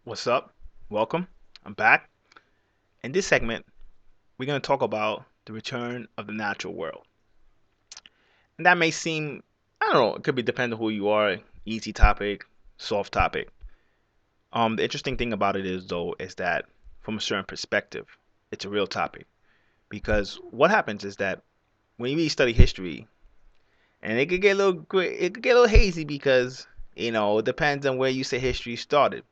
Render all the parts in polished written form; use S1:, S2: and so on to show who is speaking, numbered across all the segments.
S1: What's up? Welcome. I'm back. In this segment, we're going to talk about the return of the natural world. And that may seem, I don't know, it could be depending on who you are, easy topic, soft topic. The interesting thing about it is, though, is that from a certain perspective, it's a real topic. Because what happens is that when you really study history, and it could get a little, it could get a little hazy because, it depends on where you say history started.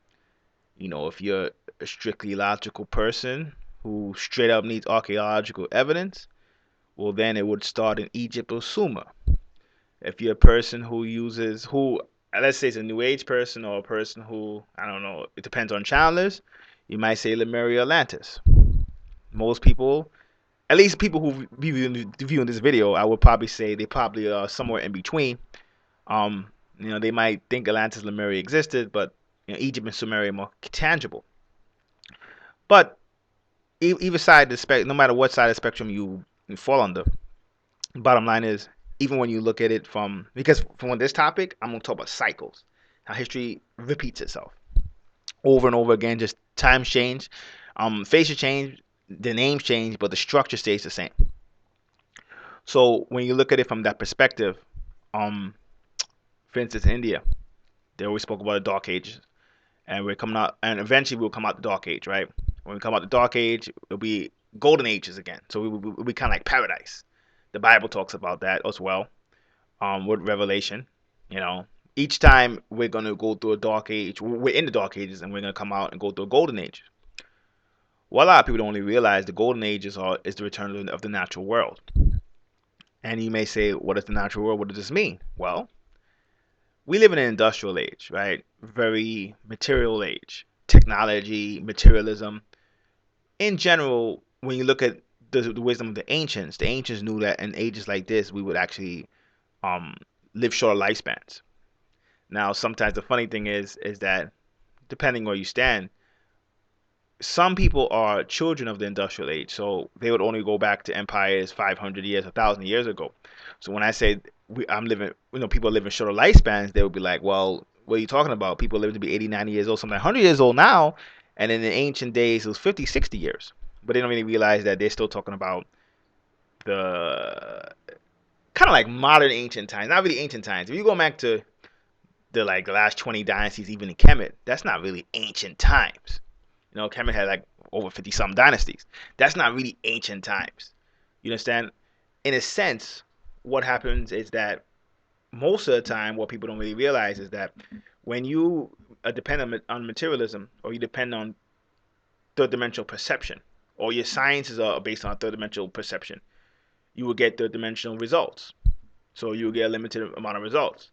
S1: If you're a strictly logical person who straight up needs archaeological evidence, well, then it would start in Egypt or Sumer. If you're a person who let's say, is a New Age person or a person who, I don't know, it depends on channelers, you might say Lemuria Atlantis. Most people, at least people who viewing this video, I would probably say they probably are somewhere in between. They might think Atlantis, Lemuria existed, but Egypt and Sumeria are more tangible. But either side of the spectrum, no matter what side of the spectrum you fall under, bottom line is, even when you look at it because from this topic, I'm going to talk about cycles, how history repeats itself over and over again. Just times change, faces change, the names change, but the structure stays the same. So when you look at it from that perspective, um, for instance, in India, they always spoke about the Dark Ages, and we're coming out, and eventually we'll come out the Dark Age, right? When we come out the Dark Age, it'll be Golden Ages again. So we'll be kind of like paradise. The Bible talks about that as well, with Revelation. You know, each time we're gonna go through a Dark Age, we're in the Dark Ages, and we're gonna come out and go through a Golden Age. Well, a lot of people don't really realize the Golden Ages is the return of the natural world. And you may say, what is the natural world? What does this mean? Well, we live in an industrial age, right? Very material age. Technology, materialism. In general, when you look at the wisdom of the ancients knew that in ages like this, we would actually um, live shorter lifespans. Now, sometimes the funny thing is that depending where you stand, some people are children of the industrial age, so they would only go back to empires 500 years, 1,000 years ago. So when I say I'm living, people are living shorter lifespans, they would be like, well, what are you talking about? People live to be 80, 90 years old, sometimes 100 years old now, and in the ancient days, it was 50, 60 years. But they don't really realize that they're still talking about the kind of like modern ancient times, not really ancient times. If you go back to the last 20 dynasties, even in Kemet, that's not really ancient times. Kemet had like over 50 some dynasties. That's not really ancient times. You understand? In a sense, what happens is that most of the time, what people don't really realize is that when you depend on materialism, or you depend on third dimensional perception, or your sciences are based on third dimensional perception, you will get third dimensional results. So you will get a limited amount of results.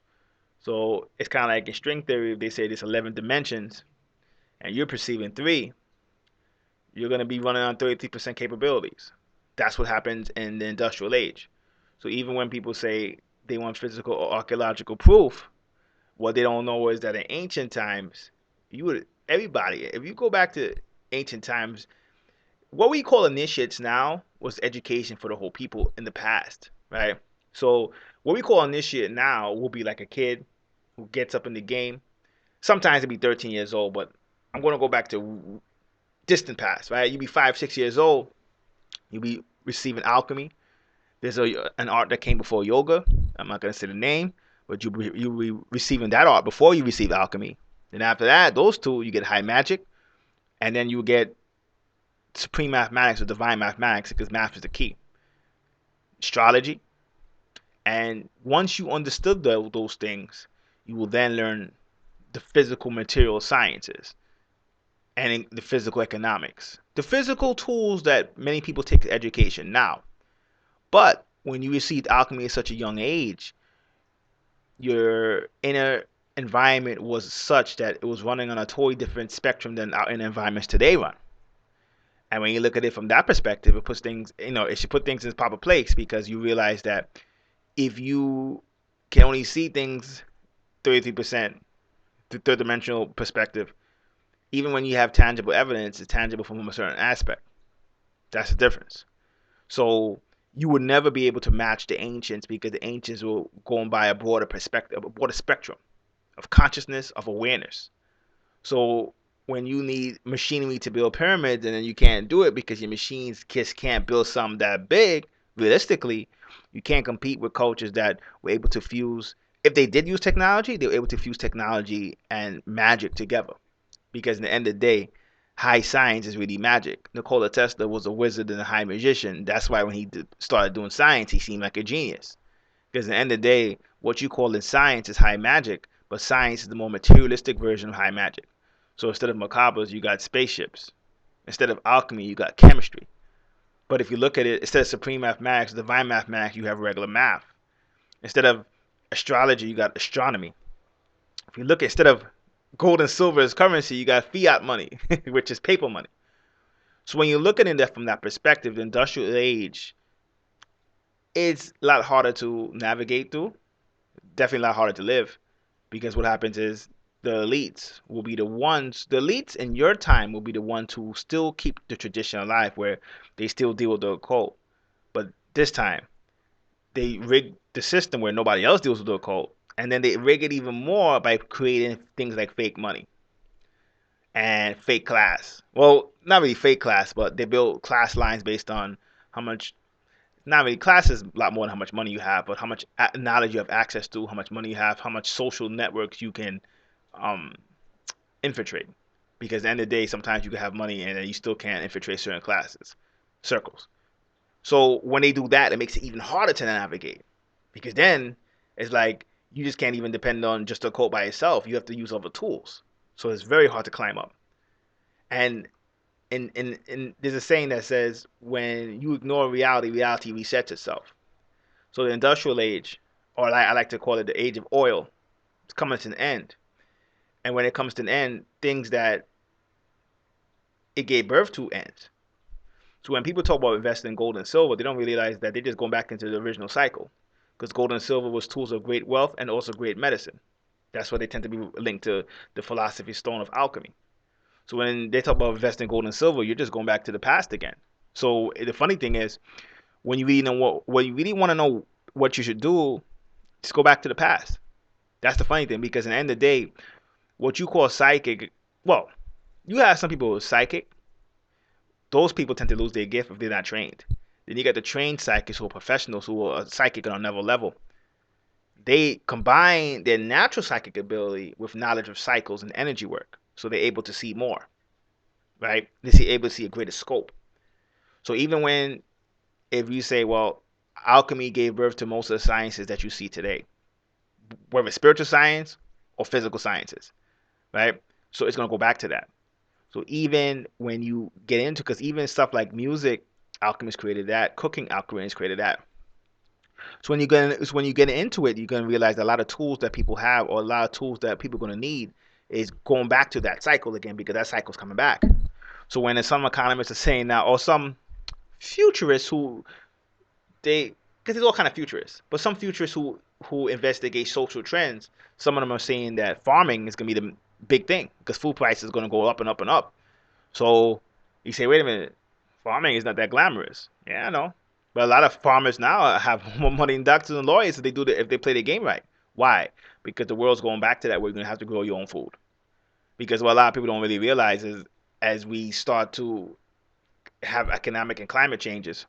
S1: So it's kind of like in string theory, if they say there's 11 dimensions and you're perceiving three, you're going to be running on 33% capabilities. That's what happens in the industrial age. So even when people say they want physical or archaeological proof, what they don't know is that in ancient times, everybody, if you go back to ancient times, what we call initiates now was education for the whole people in the past, right? So what we call initiate now will be like a kid who gets up in the game. Sometimes it'll be 13 years old, but I'm going to go back to distant past, right? You'll be 5, 6 years old. You'll be receiving alchemy. There's an art that came before yoga. I'm not going to say the name, but you'll be receiving that art before you receive alchemy. Then after that, those two, you get high magic, and then you get supreme mathematics or divine mathematics, because math is the key. Astrology. And once you understood those things, you will then learn the physical material sciences and in the physical economics. The physical tools that many people take to education now. But when you received alchemy at such a young age, your inner environment was such that it was running on a totally different spectrum than our inner environments today run. And when you look at it from that perspective, it puts things, it should put things in its proper place, because you realize that if you can only see things 33% through third dimensional perspective, even when you have tangible evidence, it's tangible from a certain aspect. That's the difference. So you would never be able to match the ancients, because the ancients were going by a broader perspective, a broader spectrum of consciousness, of awareness. So when you need machinery to build pyramids and then you can't do it because your machines just can't build something that big, realistically, you can't compete with cultures that were able to fuse. If they did use technology, they were able to fuse technology and magic together. Because in the end of the day, high science is really magic. Nikola Tesla was a wizard and a high magician. That's why when he started doing science, he seemed like a genius. Because in the end of the day, what you call in science is high magic, but science is the more materialistic version of high magic. So instead of macabres, you got spaceships. Instead of alchemy, you got chemistry. But if you look at it, instead of supreme mathematics, divine mathematics, you have regular math. Instead of astrology, you got astronomy. If you look at, instead of gold and silver as currency, you got fiat money, which is paper money. So when you look at it from that perspective, the industrial age is a lot harder to navigate through. Definitely a lot harder to live, because what happens is the elites will be the ones, the elites in your time will be the ones who still keep the tradition alive, where they still deal with the occult. But this time, they rig the system where nobody else deals with the occult, and then they rig it even more by creating things like fake money and fake class. Well, not really fake class, but they build class lines based on how much. Not really, class is a lot more than how much money you have, but how much knowledge you have access to, how much money you have, how much social networks you can um, infiltrate. Because at the end of the day, sometimes you can have money and then you still can't infiltrate certain classes, circles. So when they do that, it makes it even harder to navigate. Because then it's like you just can't even depend on just a code by itself. You have to use other tools. So it's very hard to climb up. And there's a saying that says when you ignore reality, reality resets itself. So the industrial age, or I like to call it the age of oil, it's coming to an end. And when it comes to an end, things that it gave birth to ends. So when people talk about investing in gold and silver, they don't realize that they're just going back into the original cycle. Because gold and silver was tools of great wealth and also great medicine. That's why they tend to be linked to the philosophy stone of alchemy. So when they talk about investing in gold and silver, you're just going back to the past again. So the funny thing is, when you really know what you really want to know what you should do, just go back to the past. That's the funny thing, because in the end of the day, what you call psychic, well, you have some people who are psychic. Those people tend to lose their gift if they're not trained. Then you got the trained psychics who are professionals who are psychic on another level. They combine their natural psychic ability with knowledge of cycles and energy work, so they're able to see more, right? They're able to see a greater scope. So even when, if you say, well, alchemy gave birth to most of the sciences that you see today, whether it's spiritual science or physical sciences, right? So it's going to go back to that. So even when you get into, because even stuff like music, alchemists created that. Cooking, alchemists created that. So when you get into it, you're going to realize a lot of tools that people have, or a lot of tools that people are going to need, is going back to that cycle again, because that cycle's coming back. So when some economists are saying now, or some futurists who they, because there's all kind of futurists, but some futurists who investigate social trends, some of them are saying that farming is going to be the big thing, because food prices are going to go up and up and up. So you say, wait a minute, farming is not that glamorous. Yeah, I know. But a lot of farmers now have more money than doctors and lawyers if they play the game right. Why? Because the world's going back to that where you're gonna have to grow your own food. Because what a lot of people don't really realize is, as we start to have economic and climate changes,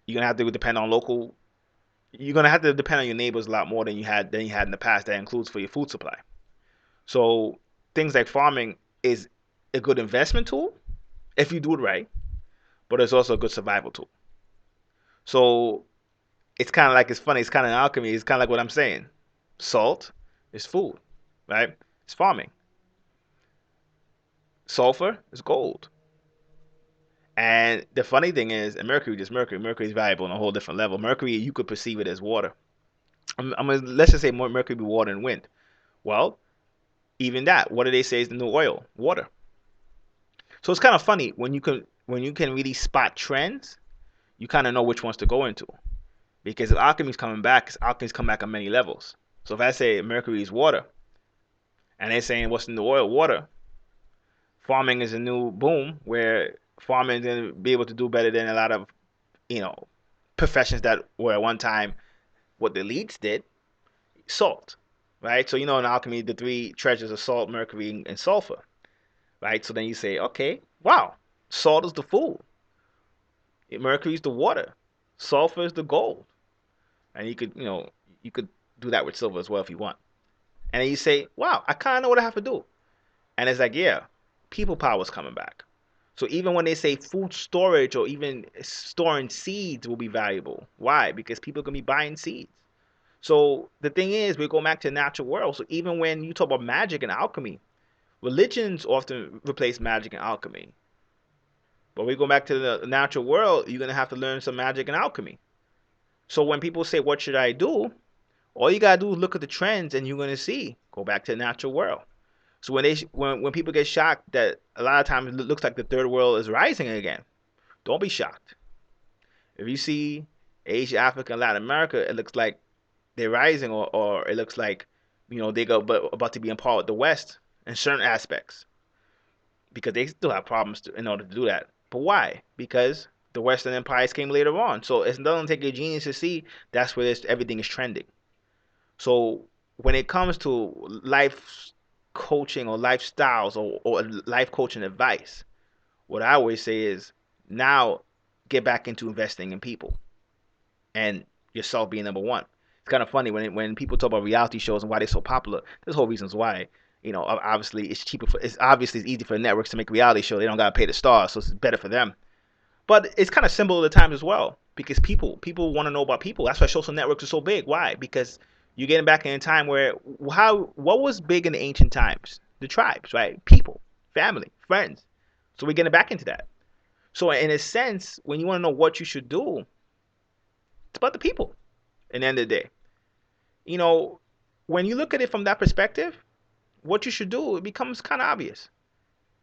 S1: you're gonna have to depend on local. You're gonna have to depend on your neighbors a lot more than you had in the past. That includes for your food supply. So things like farming is a good investment tool if you do it right, but it's also a good survival tool. So it's kind of like, it's funny. It's kind of alchemy. It's kind of like what I'm saying. Salt is food, right? It's farming. Sulfur is gold. And the funny thing is, and mercury, just mercury. Mercury is valuable on a whole different level. Mercury, you could perceive it as water. Let's just say more mercury be water and wind. Well, even that, what do they say is the new oil? Water. So it's kind of funny when you can really spot trends, you kind of know which ones to go into. Because if alchemy's coming back, alchemy's come back on many levels. So if I say mercury is water, and they're saying what's in the oil? Water. Farming is a new boom where farming is going to be able to do better than a lot of, you know, professions that were at one time what the elites did. Salt, right? So in alchemy, the three treasures are salt, mercury, and sulfur. right? So then you say, okay, wow, salt is the food, mercury is the water, sulfur is the gold, and you could do that with silver as well if you want. And then you say, wow, I kind of know what I have to do. And it's like, yeah, people power is coming back. So even when they say food storage or even storing seeds will be valuable, why? Because people can be buying seeds. So the thing is, we go back to the natural world. So even when you talk about magic and alchemy, religions often replace magic and alchemy. But we go back to the natural world, you're gonna have to learn some magic and alchemy. So when people say, "What should I do?" all you gotta do is look at the trends, and you're gonna see. Go back to the natural world. So when people get shocked that a lot of times it looks like the third world is rising again, don't be shocked. If you see Asia, Africa, and Latin America, it looks like they're rising, or it looks like they go but about to be in par with the West in certain aspects because they still have problems in order to do that. But why? Because the Western empires came later on. So it doesn't take a genius to see that's where everything is trending. So when it comes to life coaching or lifestyles or life coaching advice, what I always say is now get back into investing in people and yourself being number one. It's kind of funny when people talk about reality shows and why they're so popular. There's whole reasons why. Obviously it's cheaper it's easy for the networks to make a reality show. They don't gotta pay the stars, so it's better for them. But it's kind of symbol of the times as well because people want to know about people. That's why social networks are so big. Why? Because you're getting back in a time where what was big in the ancient times? The tribes, right? People, family, friends. So we're getting back into that. So in a sense, when you want to know what you should do, it's about the people. In the end of the day, you know, when you look at it from that perspective, what you should do it becomes kind of obvious.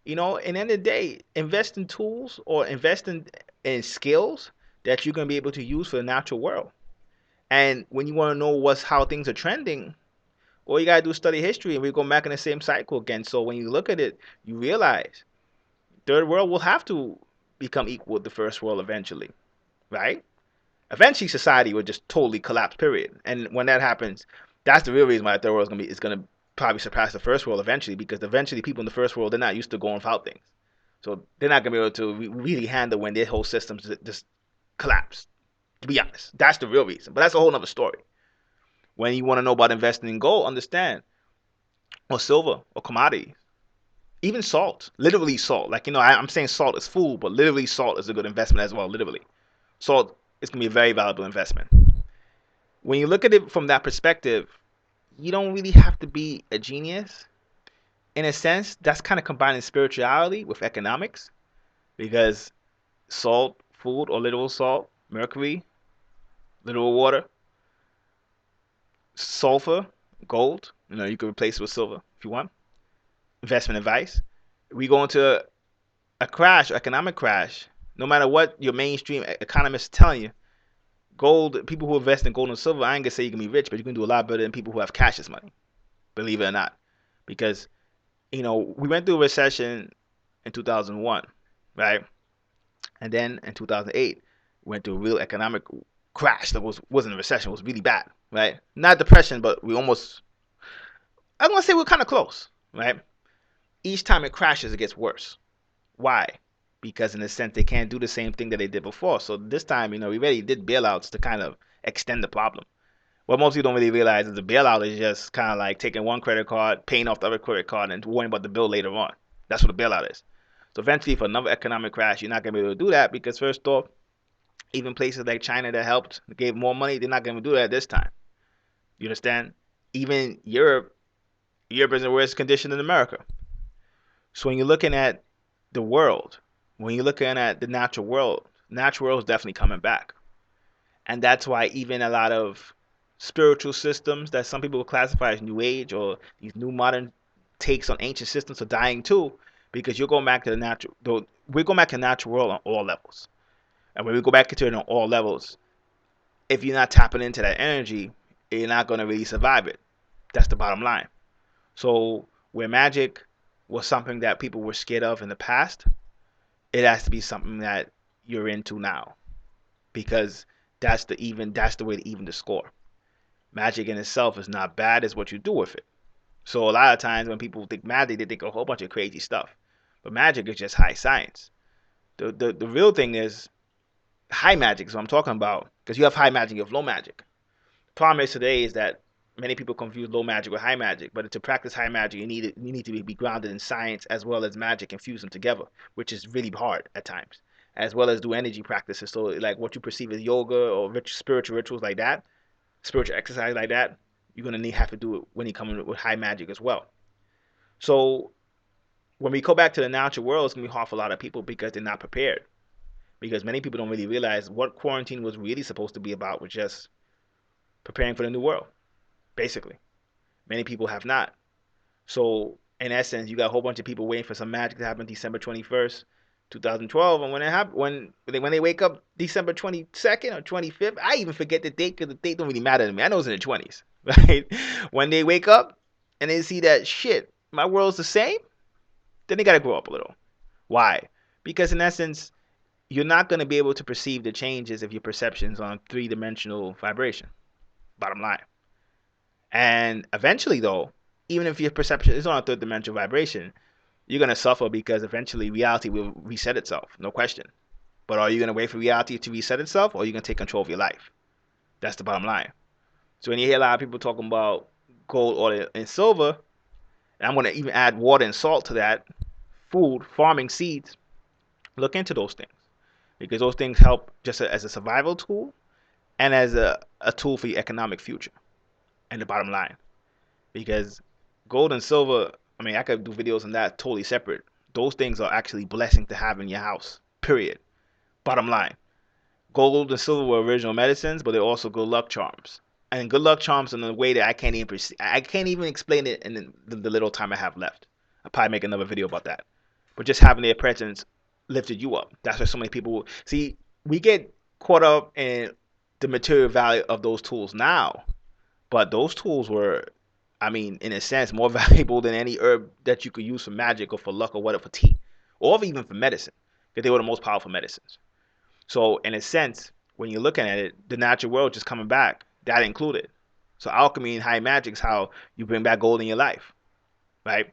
S1: In the end of the day, invest in tools or invest in skills that you're going to be able to use for the natural world. And when you want to know how things are trending, all you got to do is study history and we're going back in the same cycle again. So when you look at it, you realize third world will have to become equal with the first world eventually, right? Eventually society will just totally collapse, period. And when that happens, that's the real reason why the third world is going to probably surpass the first world eventually, because eventually people in the first world, they're not used to going without things. So they're not gonna be able to really handle when their whole systems just collapse. To be honest, that's the real reason. But that's a whole nother story. When you want to know about investing in gold, understand, or silver, or commodities, even salt, literally salt. Like I'm saying salt is food, but literally salt is a good investment as well. Literally, salt is gonna be a very valuable investment. When you look at it from that perspective, you don't really have to be a genius. In a sense, that's kind of combining spirituality with economics because salt, food, or literal salt, mercury, literal water, sulfur, gold. You can replace it with silver if you want. Investment advice. We go into a crash, economic crash. No matter what your mainstream economists telling you, gold. People who invest in gold and silver, I ain't gonna say you can be rich, but you can do a lot better than people who have cash as money. Believe it or not, because we went through a recession in 2001, right? And then in 2008, we went through a real economic crash that wasn't a recession, it was really bad, right? Not depression, but I want to say we're kind of close, right? Each time it crashes, it gets worse. Why? Because in a sense, they can't do the same thing that they did before. So this time, we already did bailouts to kind of extend the problem. What most people don't really realize is the bailout is just kind of like taking one credit card, paying off the other credit card, and worrying about the bill later on. That's what a bailout is. So eventually, for another economic crash, you're not going to be able to do that because first off, even places like China that helped, gave more money, they're not going to do that this time. You understand? Even Europe is in worse condition than America. So when you're looking at the world, when you're looking at the natural world is definitely coming back. And that's why even a lot of spiritual systems that some people will classify as new age or these new modern takes on ancient systems are dying too, because you're going back to the natural. We're going back to the natural world on all levels. And when we go back into it on all levels, if you're not tapping into that energy, you're not going to really survive it. That's the bottom line. So where magic was something that people were scared of in the past, it has to be something that you're into now, because that's the way to even the score. Magic in itself is not bad, it's what you do with it. So a lot of times when people think magic, they think a whole bunch of crazy stuff. But magic is just high science. The real thing is high magic is what I'm talking about. Because you have high magic, you have low magic. Problem is today is that many people confuse low magic with high magic. But to practice high magic, you need to be grounded in science as well as magic and fuse them together, which is really hard at times. As well as do energy practices. So like what you perceive as yoga or spiritual rituals like that, spiritual exercise like that, you're gonna have to do it when you come in with high magic as well. So when we go back to the natural world, it's gonna be hard for a lot of people because they're not prepared. Because many people don't really realize what quarantine was really supposed to be about was just preparing for the new world, basically. Many people have not. So in essence, you got a whole bunch of people waiting for some magic to happen December 21st, 2012, and when it happen, when they wake up December 22nd or 25th, I even forget the date because the date don't really matter to me. I know it's in the 20s, right? When they wake up and they see that shit, my world's the same, then they gotta grow up a little. Why? Because in essence, you're not going to be able to perceive the changes of your perceptions on three-dimensional vibration. Bottom line. And eventually, though, even if your perception is on a third-dimensional vibration, you're going to suffer because eventually reality will reset itself, no question. But are you going to wait for reality to reset itself, or are you going to take control of your life? That's the bottom line. So when you hear a lot of people talking about gold, oil, and silver, and I'm going to even add water and salt to that, food, farming, seeds, look into those things because those things help just as a survival tool and as a tool for your economic future and the bottom line. Because gold and silver, I mean, I could do videos on that totally separate. Those things are actually blessings to have in your house, period. Bottom line. Gold and silver were original medicines, but they're also good luck charms. And good luck charms in a way that I can't even explain it in the little time I have left. I'll probably make another video about that. But just having their presence lifted you up. That's why so many people see. We get caught up in the material value of those tools now, but those tools were, I mean, in a sense, more valuable than any herb that you could use for magic or for luck or whatever, for tea, or even for medicine, because they were the most powerful medicines. So, in a sense, when you're looking at it, the natural world just coming back, that included. So, alchemy and high magic is how you bring back gold in your life, right?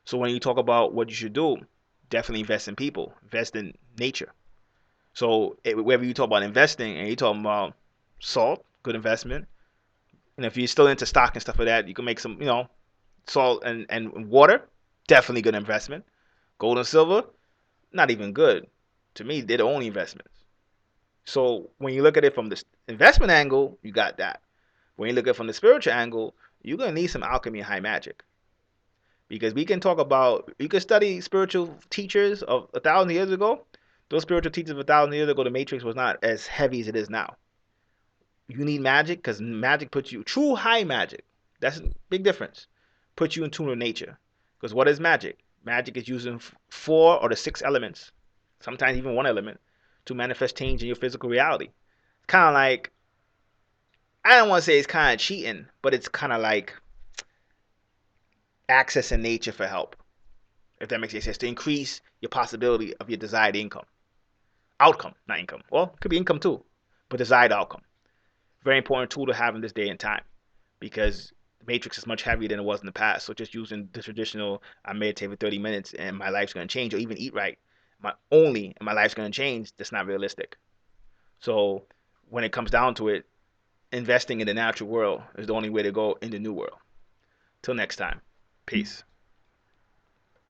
S1: So, when you talk about what you should do, definitely invest in people, invest in nature. So, whether you talk about investing and you talking about salt, good investment. And if you're still into stock and stuff like that, you can make some, salt and water, definitely good investment. Gold and silver, not even good. To me, they're the only investments. So when you look at it from the investment angle, you got that. When you look at it from the spiritual angle, you're gonna need some alchemy and high magic because we can talk about you can study spiritual teachers of 1,000 years ago. Those spiritual teachers of 1,000 years ago, the matrix was not as heavy as it is now. You need magic because magic puts you true high magic. That's a big difference. Puts you in tune with nature. Because what is magic? Magic is using four or the six elements, sometimes even one element, to manifest change in your physical reality. Kind of like I don't want to say it's kind of cheating, but it's kind of like accessing nature for help. If that makes any sense, to increase your possibility of your desired outcome, not income. Well, it could be income too, but desired outcome. Very important tool to have in this day and time because the matrix is much heavier than it was in the past. So just using the traditional, I meditate for 30 minutes and my life's going to change, or even eat right, my life's going to change. That's not realistic. So when it comes down to it, investing in the natural world is the only way to go in the new world. Till next time, peace.